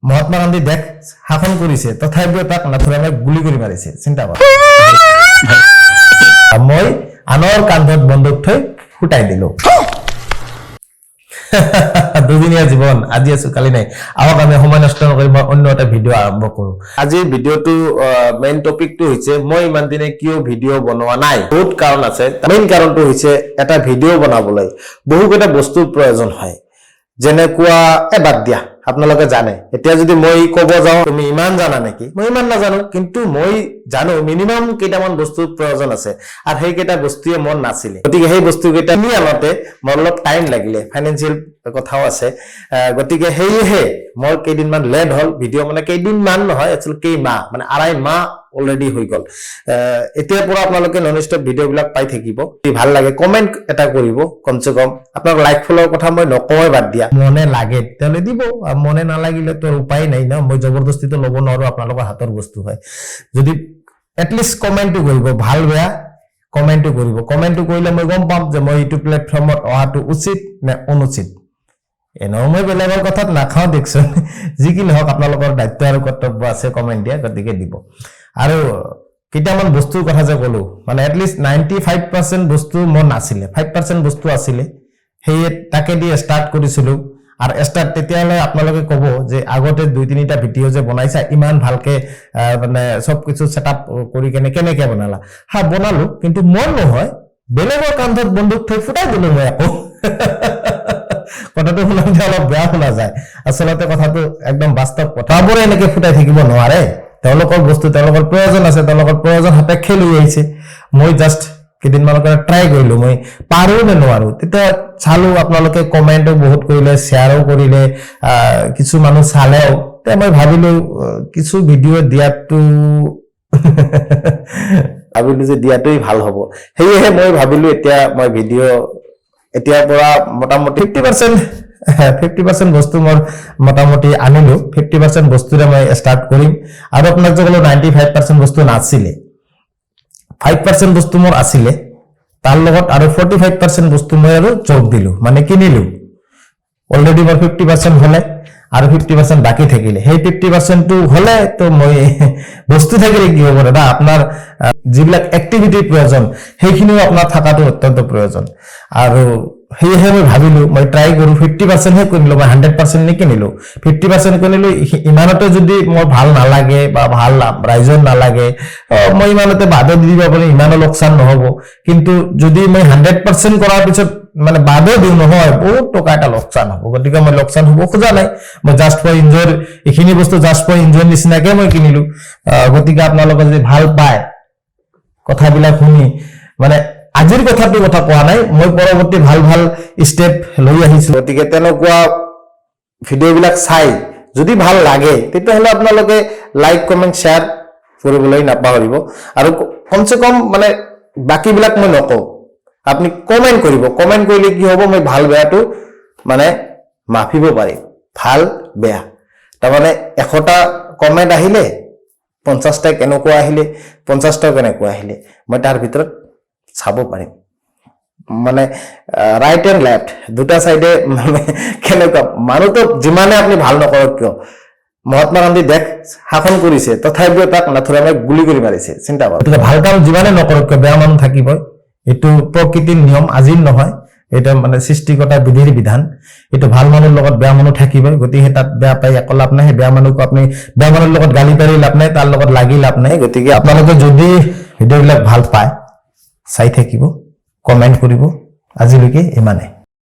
মহাত্মা গান্ধী দেশ শাসন কৰিছে তথাপিও তাক নাথুৰামে গুলি কৰি মাৰিছে চিন্তা কৰা মই আনৰ কান্ধত বন্দুক থৈ ফুটাই দিলো দুদিনীয়া জীৱন আজি আছো কালি নাই আহক আমি সময় নষ্ট নকৰি মই অন্য এটা ভিডিঅ' আৰম্ভ কৰো আজি ভিডিঅ'টো মেইন টপিকটো হৈছে মই ইমান দিনে কিয় ভিডিঅ' বনোৱা নাই বহুত কাৰণ আছে মেইন কাৰণটো হৈছে এটা ভিডিঅ' বনাবলৈ বহুকেইটা বস্তুৰ প্ৰয়োজন হয় যেনেকুৱা বাদ দিয়া আপোনালোকে জানে এতিয়া যদি মই ক'ব যাওঁ তুমি ইমান জানা নেকি মই ইমান নাজানো কিন্তু মই জানো মিনিমাম কেইটামান বস্তুৰ প্ৰয়োজন আছে আৰু সেই কেইটা বস্তুৱে মন নাছিলে গতিকে সেই বস্তুকেইটা নি আনতে মোৰ অলপ টাইম লাগিলে ফাইনেন্সিয়েল কথাও আছে গতিকে সেইহে মোৰ কেইদিনমান লেট হ'ল ভিডিঅ' মানে কেইদিনমান নহয় একচুৱেলি কেইমাহ মানে আঢ়াই মাহ অলৰেডি হৈ গ'ল এতিয়াৰ পৰা আপোনালোকে নন ষ্টপ ভিডিঅ'বিলাক পাই থাকিব ভাল লাগে কমেণ্ট এটা কৰিব কমচে কম আপোনাৰ লাইক ফলোৰ কথা মই নকওঁৱে বাদ দিয়া মনে লাগে তেতিয়াহ'লে দিব মনে নালাগিলে তোৰ উপায় নাই ন মই জবৰদস্তিটো ল'ব নোৱাৰো আপোনালোকৰ হাতৰ বস্তু হয় যদি এটলিষ্ট কমেণ্টটো কৰিব ভাল বেয়া কমেণ্টটো কৰিব কমেণ্টটো কৰিলে মই গম পাম যে মই এইটো প্লেটফৰ্মত অহাটো উচিত নে অনুচিত এনেও মই বেলেগৰ কথাত নাখাওঁ দেখোন যি কি নহওক আপোনালোকৰ দায়িত্ব আৰু কৰ্তব্য আছে কমেণ্ট দিয়া গতিকে দিব আৰু কেইটামান বস্তুৰ কথা যে ক'লো মানে এটলিষ্ট 95% বস্তু মোৰ নাছিলে 5% বস্তু আছিলে সেয়ে তাকে দি ষ্টাৰ্ট কৰিছিলো আৰু ষ্টাৰ্ট তেতিয়ালে আপোনালোকে ক'ব যে আগতে 2-3টা ভিডিঅ' যে বনাইছা ইমান ভালকে মানে সব কিছু সেটআপ কৰি কেনেকে বনালা হা বনালো কিন্তু মন নহয় বেলেগৰ কান্ধত বন্দুক থৈ ফুটাই দিলো মই আকৌ কথাটো শুনাতে অলপ বেয়া শুনা যায় আচলতে কথাটো একদম বাস্তৱ কথাবোৰে এনেকে ফুটাই থাকিব নোৱাৰে তেওঁলোকৰ বস্তু তেওঁলোকৰ প্ৰয়োজন আছে তেওঁলোকৰ প্ৰয়োজন সাপেক্ষে লৈ আহিছে মই জাস্ট কেইদিনমানৰ কাৰণে ট্ৰাই কৰিলো মই পাৰো নে নোৱাৰো তেতিয়া চালো আপোনালোকে কমেণ্টও বহুত কৰিলে শ্বেয়াৰো কৰিলে কিছু মানুহ চালেও তে মই ভাবিলো কিছু ভিডিঅ' দিয়াটো ভাবিলো যে দিয়াটোই ভাল হ'ব সেয়েহে মই ভাবিলো এতিয়া মই ভিডিঅ' এতিয়াৰ পৰা মোটামুটি 50% বস্তু মোৰ মোটামুটি আনিলো 50% বস্তুৰে মই ষ্টাৰ্ট কৰিম আৰু আপোনাক যে ক'লো 95% বস্তু নাছিলে 5% বস্তু মোৰ আছিলে তাৰ লগত আৰু 45% বস্তু মই আৰু যোগ দিলো মানে কিনিলো অলৰেডি মোৰ 50% হলে আৰু 50% বাকি থাকিলে সেই 50% টো হলে তো মই বস্তু থাকিলে কি হ'ব দাদা আপোনাৰ যিবিলাক এক্টিভিটি প্ৰয়োজন সেইখিনিও আপোনাৰ থাকাটো অত্যন্ত প্ৰয়োজন আৰু সেয়েহে মই ভাবিলো মই ট্ৰাই কৰো 50% হে কিনিলো মই 100% নিকিনিলো 50% কিনিলো ইমানতে যদি মোৰ ভাল নালাগে বা ভাল ৰাইজন নালাগে মই ইমানতে বাদ দি দিব পাৰি ইমান লোকসান নহব কিন্তু যদি মই 100% কৰাৰ পিছত মানে বাদে দিও নহয় বহুত টকা এটা লোকসান হ'ব গতিকে মই লোকসান হ'ব খোজা নাই মই জাস্ট ফৰ এনজয় এখিনি বস্তু জাস্ট ফৰ এনজয় নিচিনাকে মই কিনিলো গতিকে আপোনালোকে যদি ভাল পায় কথাবিলাক শুনি মানে আজিৰ কথাটো কথা কোৱা নাই মই পৰৱৰ্তী ভাল ভাল ষ্টেপ লৈ আহিছো গতিকে তেনেকুৱা ভিডিঅ'বিলাক চাই যদি ভাল লাগে তেতিয়াহ'লে আপোনালোকে লাইক কমেণ্ট শ্বেয়াৰ কৰিবলৈ নাপাহৰিব আৰু কমসে কম মানে বাকিবিলাক মই নকওঁ আপুনি কমেণ্ট কৰিব কমেণ্ট কৰিলে কি হ'ব মই ভাল বেয়াটো মানে মাফিব পাৰিম ভাল বেয়া তাৰমানে 100টা কমেণ্ট আহিলে 50টা কেনেকুৱা আহিলে 50টা কেনেকুৱা আহিলে মই তাৰ ভিতৰত চাব পাৰিম মানে ৰাইট এণ্ড লেফট দুটা সাইডে মানে কেনেকুৱা মানুহটো যিমানে আপুনি ভাল নকৰক কিয় মহাত্মা গান্ধী দেশ শাসন কৰিছে তথাপিও তাক নাথুৰামে গুলি কৰি মাৰিছে চিন্তা কৰক ভাল কাম যিমানে নকৰক কিয় বেয়া মানুহ থাকিবই এইটো প্ৰকৃতিৰ নিয়ম আজিৰ নহয় এটা মানে সৃষ্টিগত বিধিৰ বিধান এটো ভাল মানুহৰ লগত বেয়া মানুহ থাকিবই গতিকে তাত বেয়া পাই একলাপ নাই বেয়া মানুহক আপুনি বেয়া মানুহৰ লগত গালি পাৰি লাভ নাই তাৰ লগত লাগি লাভ নাই গতিকে আপোনালোকে যদি ভিডিঅ'বিলাক ভাল পায় চাই থাকিব কমেণ্ট কৰিব আজিলৈকে ইমানে